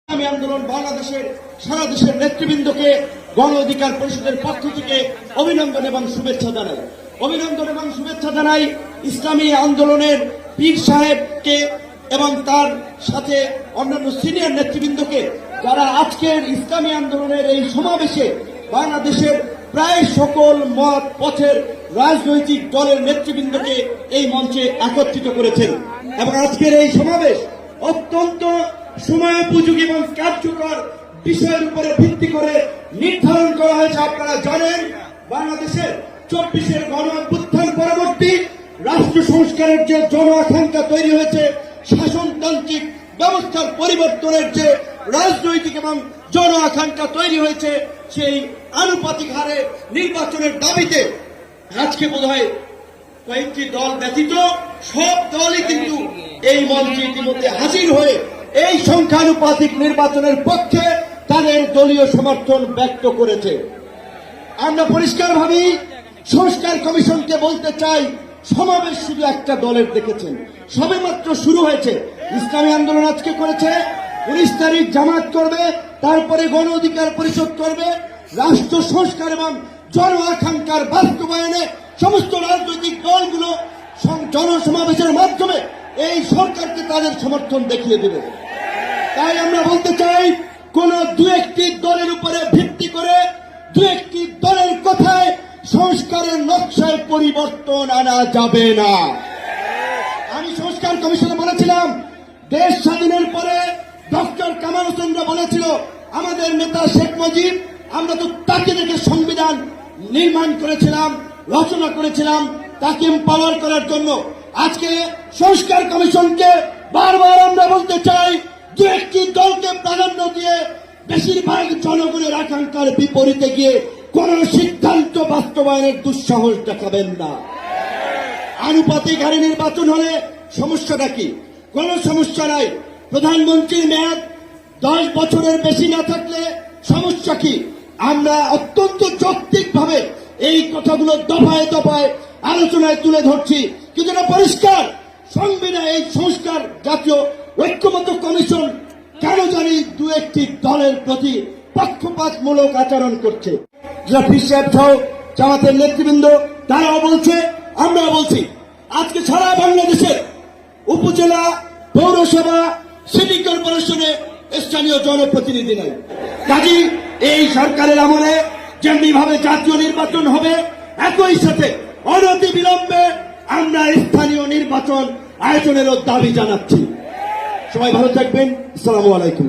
ইসলামী আন্দোলন বাংলাদেশের সারা দেশের নেতৃবৃন্দকে গণ অধিকার পরিষদের পক্ষ থেকে অভিনন্দন এবং শুভেচ্ছা জানাই। অভিনন্দন এবং শুভেচ্ছা জানাই ইসলামী আন্দোলনের পীর সাহেবকে এবং তার সাথে অন্যান্য সিনিয়র নেতৃবৃন্দকে, যারা আজকের ইসলামী আন্দোলনের এই সমাবেশে বাংলাদেশের প্রায় সকল মত পথের রাজনৈতিক দলের নেতৃবৃন্দকে এই মঞ্চে একত্রিত করেছেন। এবং আজকের এই সমাবেশ অত্যন্ত সময়োপযোগী এবং কার্যকর বিষয়ের উপরে ভিত্তি করে নির্ধারণ করা হয়েছে। আপনারা জানেন, বাংলাদেশের 24-এর গণ অভ্যুত্থান পরবর্তী রাষ্ট্র সংস্কারের যে জন আকাঙ্ক্ষা তৈরি হয়েছে, শাসনতান্ত্রিক ব্যবস্থার পরিবর্তনের যে রাজনৈতিক এবং জন আকাঙ্ক্ষা তৈরি হয়েছে, সেই আনুপাতিক হারে নির্বাচনের দাবিতে আজকে বোধহয় কয়েকটি দল ব্যতীত সব দলই কিন্তু এই মঞ্চে ইতিমধ্যে হাজির হয়ে এই সংখ্যানুপাতিক নির্বাচনের পক্ষে তাদের দলীয় সমর্থন ব্যক্ত করেছে। আমরা পরিষ্কারভাবেই সংস্কার কমিশনকে বলতে চাই, সমাবেশ শুধু একটা দলের দেখেছেন, সবেমাত্র শুরু হয়েছে। ইসলামী আন্দোলন আজকে করেছে, 19 তারিখ জামাত করবে, তারপরে গণ অধিকার পরিষদ করবে। রাষ্ট্র সংস্কার এবং জন আকাঙ্ক্ষার বাস্তবায়নে সমস্ত রাজনৈতিক দলগুলো জনসমাবেশের মাধ্যমে এই সরকারকে তাদের সমর্থন দেখিয়ে দেবে। তাই আমরা বলতে চাই, কোন দু একটি দলের উপরে ভিত্তি করে দু একটি দলের কথায় সংস্কারের নকশায় পরিবর্তন আনা যাবে না। আমি সংস্কার কমিশনে বলেছিলাম, দেশ স্বাধীনের পরে ডক্টর কামাল হোসেন বলেছিল, আমাদের নেতা শেখ মুজিব, আমরা তো তাকে দেখে সংবিধান নির্মাণ করেছিলাম, রচনা করেছিলাম, তাকে এম্পাওয়ার করার জন্য। আজকে সংস্কার কমিশনকে বারবার আমরা বলতে চাই, দু একটি দলকে প্রাধান্য দিয়ে বেশিরভাগ জনগণের আকাঙ্ক্ষার বিপরীতে গিয়ে কোন সিদ্ধান্ত বাস্তবায়নের দুঃসাহস দেখাবেন না। আনুপাতিক হারে নির্বাচন হলে সমস্যাটা কি? কোন সমস্যা নাই। প্রধানমন্ত্রীর মেয়াদ 10 বছরের বেশি না থাকলে সমস্যা কি? আমরা অত্যন্ত যৌক্তিকভাবে এই কথাগুলো দফায় দফায় আলোচনায় তুলে ধরছি, কিন্তু এটা পরিষ্কার, সংবিধান এই সংস্কার জাতীয় ঐক্যমত্য কমিশন কেন জানি দু একটি দলের প্রতি পক্ষপাতমূলক আচরণ করছে। যারা পীর সাহেব সহ জামাতের নেতৃবৃন্দ, তারাও বলছে, আমরাও বলছি। আজকে সারা বাংলাদেশের উপজেলা, পৌরসভা, সিটি কর্পোরেশনে স্থানীয় জনপ্রতিনিধি নাই। কাজী এই সরকারের আমলে যেমনি ভাবে জাতীয় নির্বাচন হবে, একই সাথে অনতি বিলম্বে আমরা স্থানীয় নির্বাচন আয়োজনেরও দাবি জানাচ্ছি। সবাই ভালো থাকবেন। আসসালামু আলাইকুম।